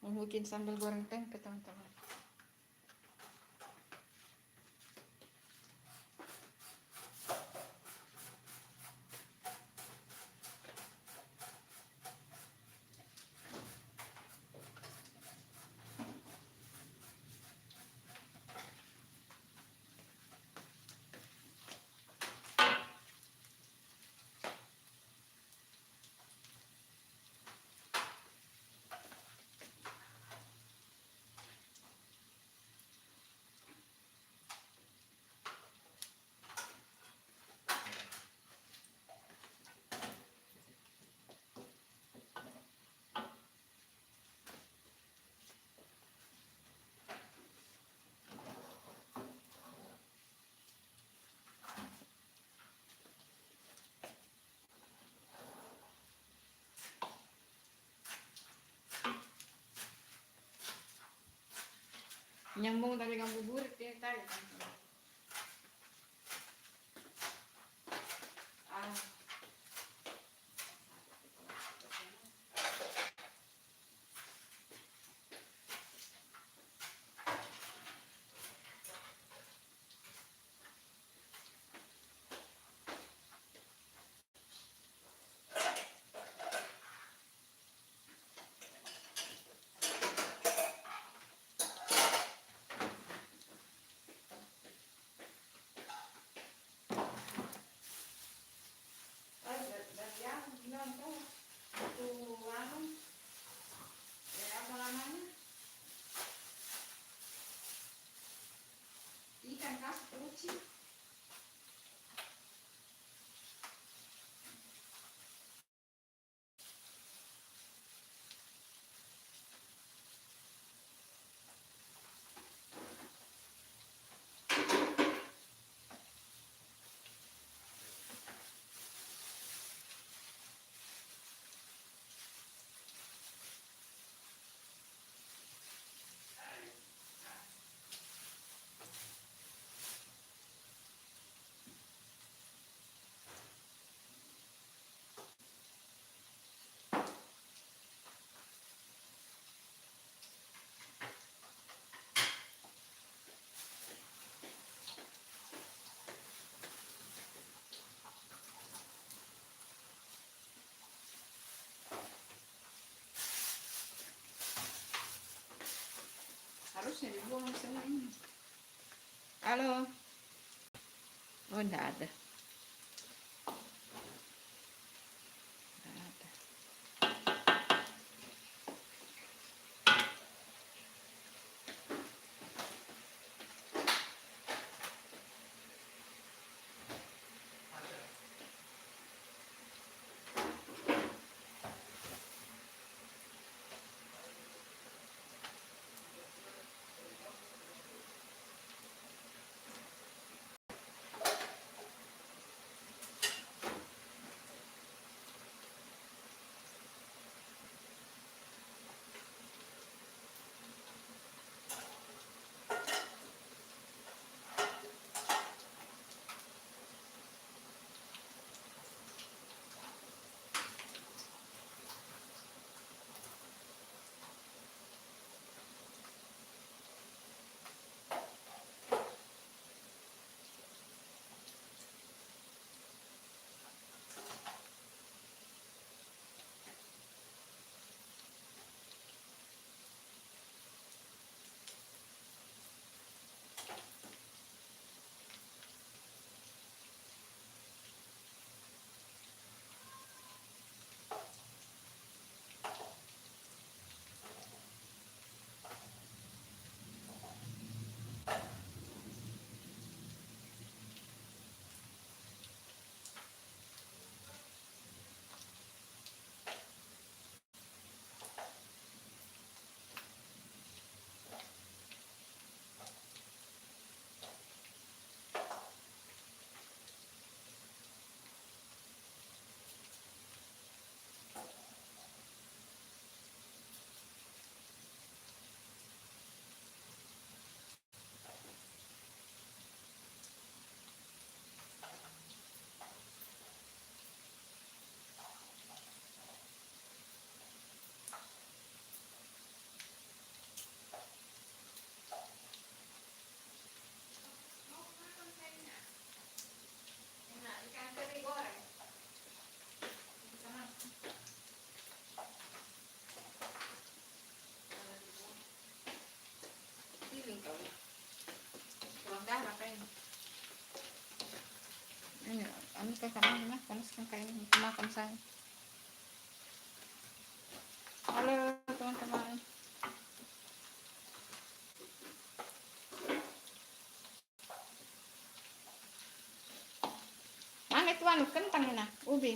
Speaker 1: Mau bikin sambal goreng tempe teman-teman. Nyambung dari ngabuburit ya tadi. Ah. Ikan khas Puci. Harusnya dibuang semua ini. Halo. Oh, enggak ada. Enggak ada. karena panaskan kayak ini makan saya. Halo teman-teman. Mana itu anu kentang ini, ubi.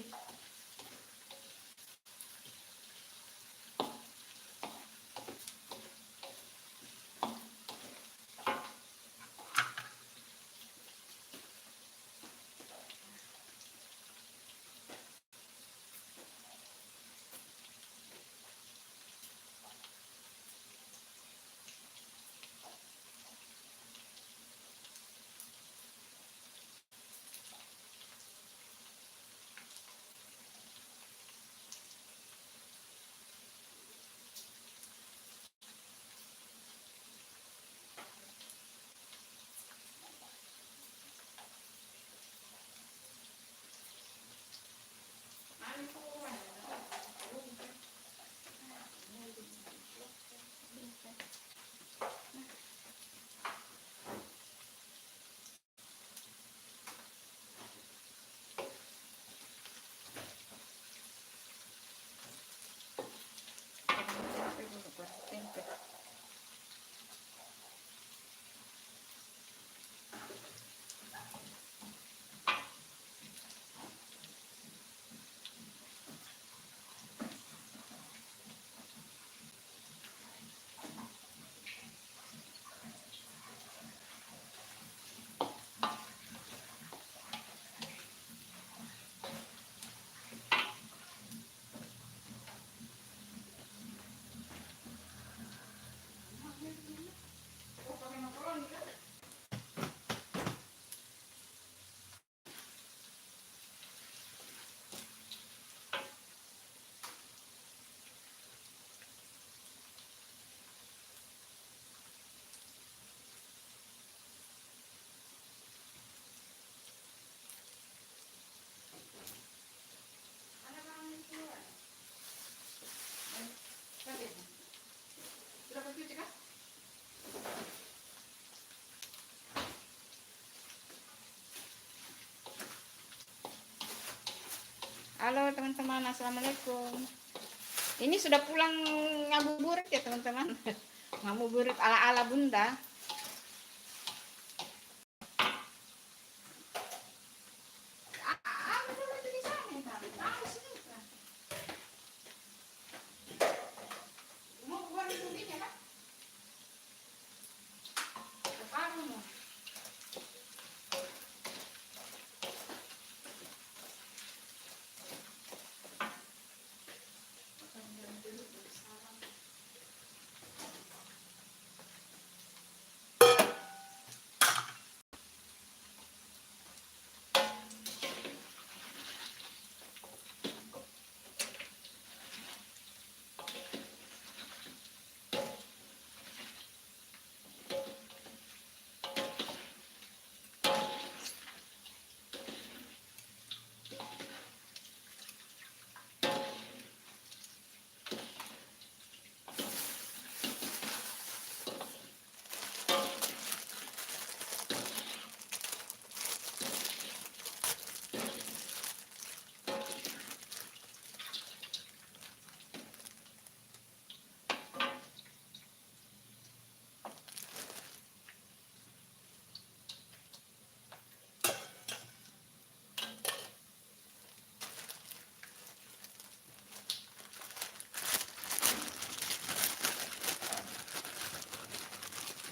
Speaker 1: Halo teman-teman, assalamualaikum. Ini sudah pulang ngabuburit ya teman-teman. Ngabuburit ala-ala Bunda.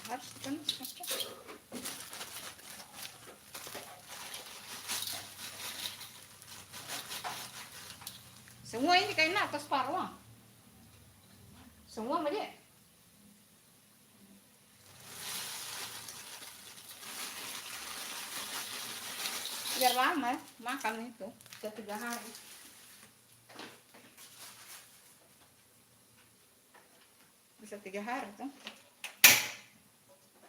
Speaker 1: Harus panas. Semua ini kayak atas parwa. Semua dia. Biar lama makan itu, bisa 3 hari. Bisa 3 hari tuh.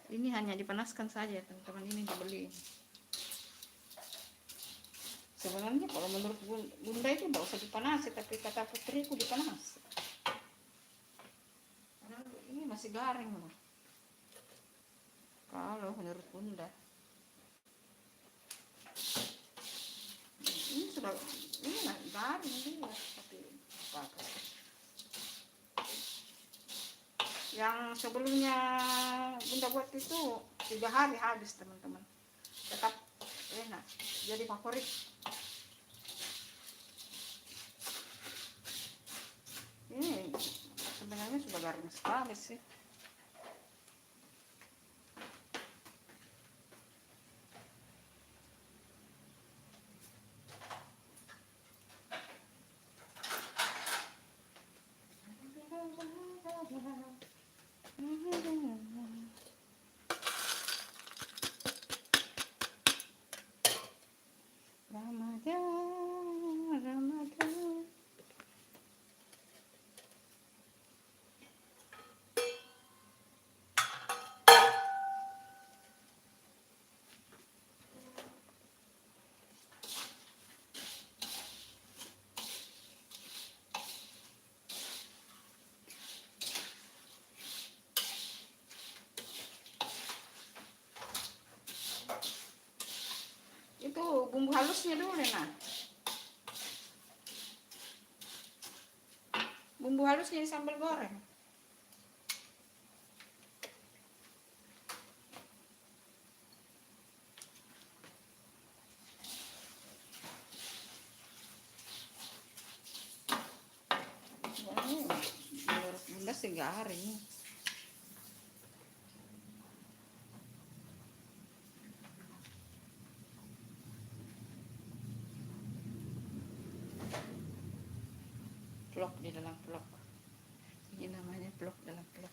Speaker 1: Ini hanya dipanaskan saja teman-teman, ini dibeli. Sebenarnya kalau menurut Bunda itu tidak usah dipanasi, tapi kata putriku dipanas. Karena ini masih garing loh. Kalau menurut Bunda. udah ini garing dia tapi pakai. Yang sebelumnya Bunda buat itu 3 hari habis teman-teman. Tetap enak. Jadi favorit. Ini sebenarnya sudah garing sekali sih. Ramadan, Ramadan. Itu bumbu halusnya dulu nah. Bumbu halusnya di sambal goreng. Menurut Bunda sih garing. Vlog di dalam vlog. Ini namanya vlog dalam vlog.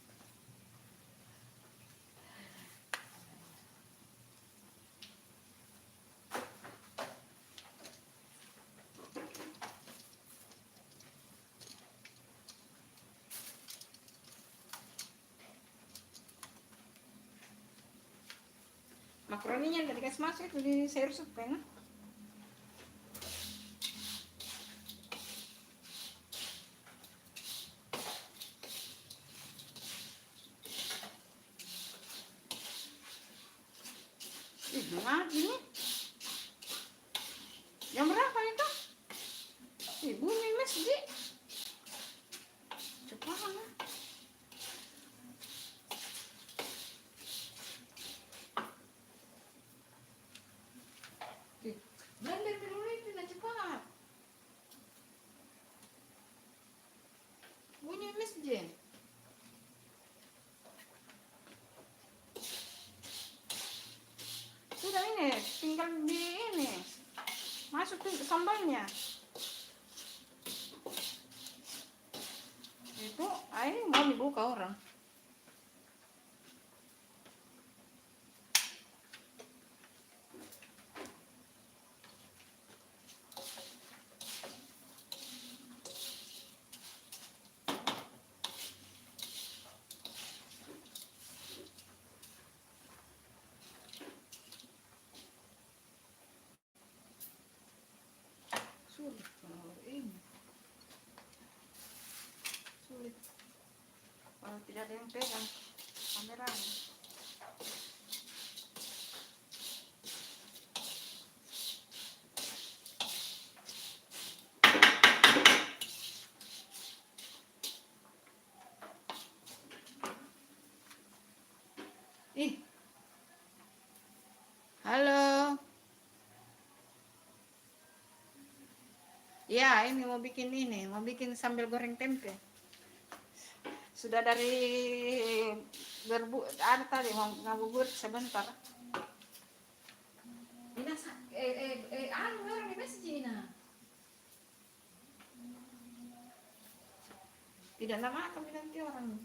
Speaker 1: Makaroninya udah dikasih masuk itu di sayur sup kan? Ini jam berapa itu? Bunyi masjid. Cepat lah. Blender dulu itu nak cepat. Bunyi masjid. Sudah ini, tinggal di ini. Masukin ke sambalnya. Itu air mau dibuka orang. Sulit kalau ini. Sulit. Kalau tidak ada yang pegang kameranya. Ih. Halo. Ya, ini mau bikin sambal goreng tempe. Sudah dari ada tadi mau ngabuburit sebentar. Ini orang di masjid nah. Tidak nama kami nanti orang.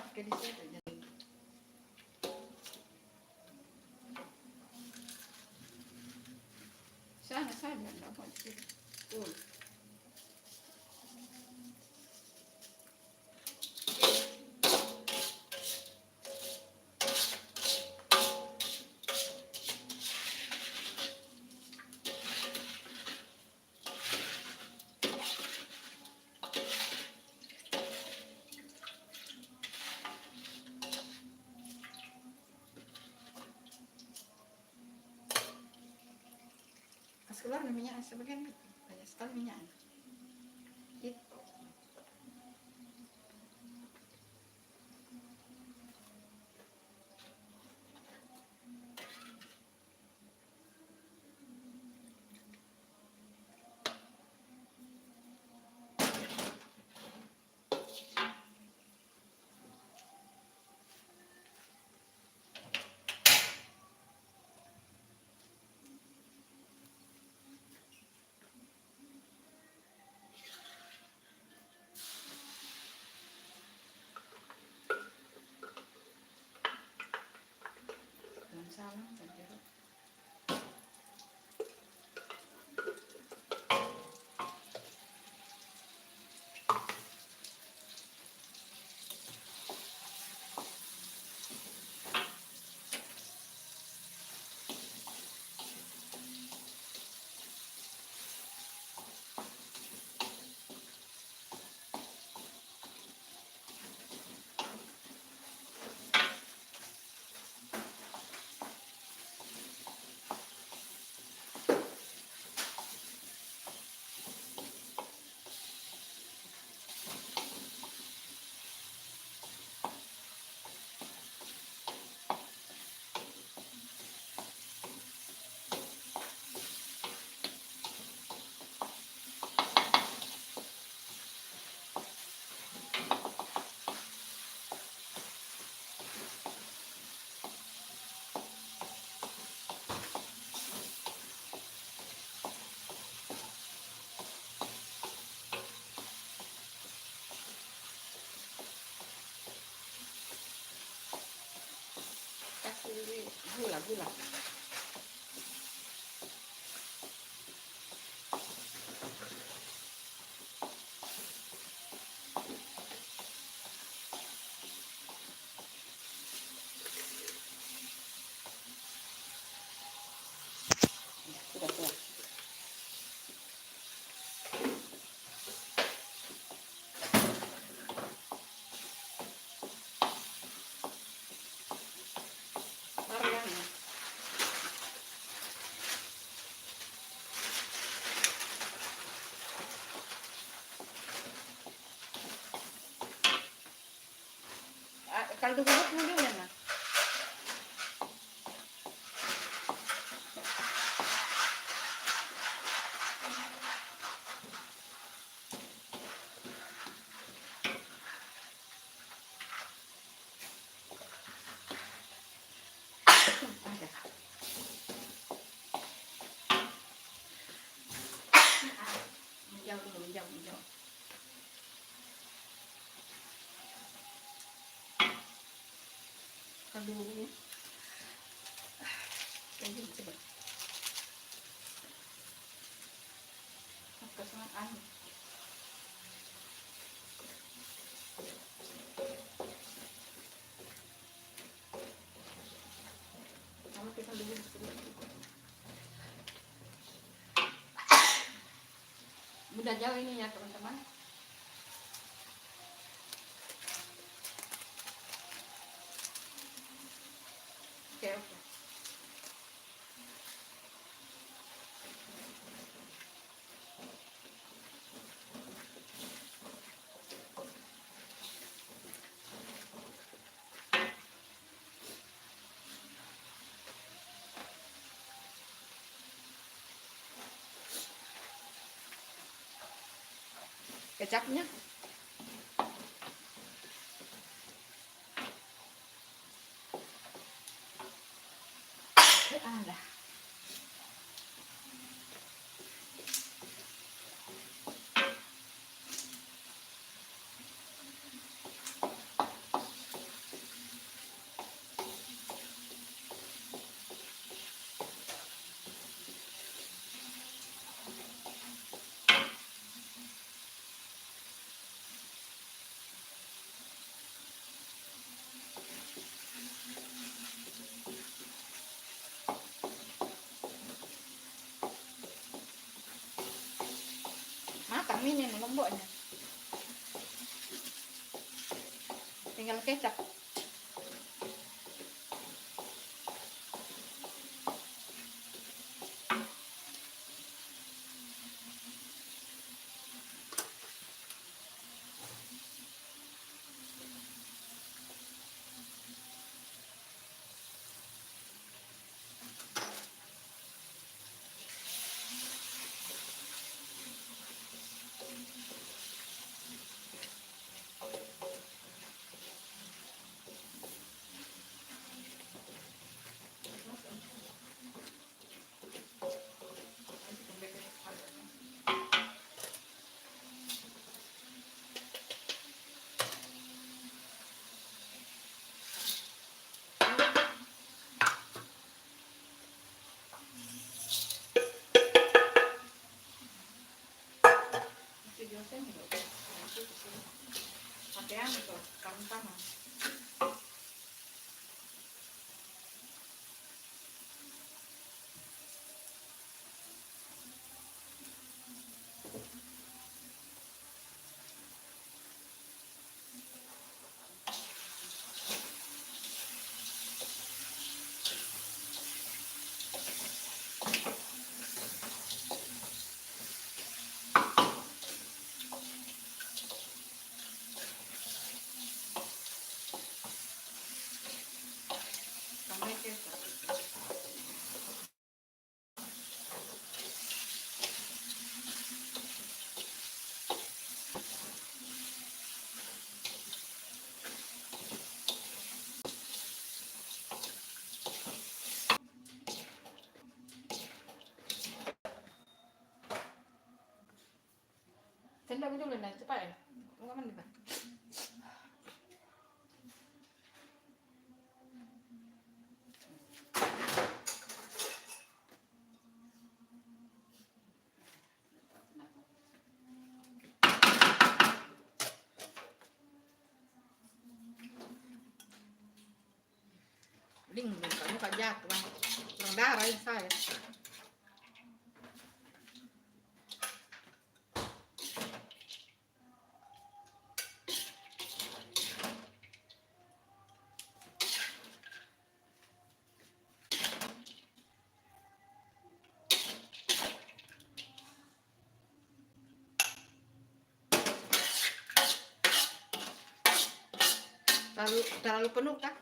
Speaker 1: pakai di situ. Jadi sana saja nggak mau di situ. Tuh. Pas keluar minyak sebagian banyak sekali minyak. Gitu. Dalam salam saja. Kasih gula. Sudah. Taruh ya. Kaldu bubuk dulu ya, Mas. Ada. Jauh. Kaldu bubuknya. Ini coba. Masukkan sama air. Kamu kita dulu sedikit. Udah jauh ini ya teman-teman. Oke. Kecapnya. Ada. Yang ini nih lomboknya. Tinggal kecap. Pakaian itu, karung tangan. Sampai kecap. Sendok dulu nah, cepat ya. Enggak mandi, Pak. Ding, kamu kan jatuh, Bang. Kurang darah ini saya. Terlalu penuh kah?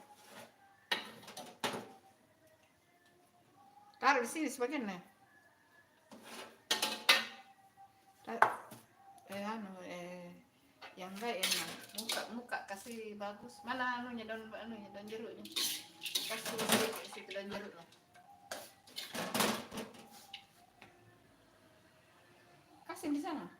Speaker 1: Taruh di sini sebagian nih. Yang enggak enak. Muka kasih bagus. Mana daun jeruknya. Kasih sedikit situ daun jeruknya. Kasih di sana.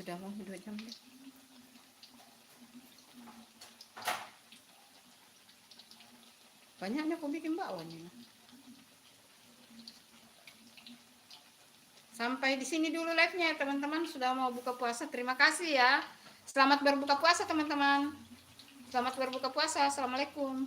Speaker 1: sudah mau 2 jam deh. Banyaknya aku bikin bakwan ini. Sampai di sini dulu live-nya teman-teman, sudah mau buka puasa. Terima kasih ya. Selamat berbuka puasa teman-teman. Selamat berbuka puasa. Assalamualaikum.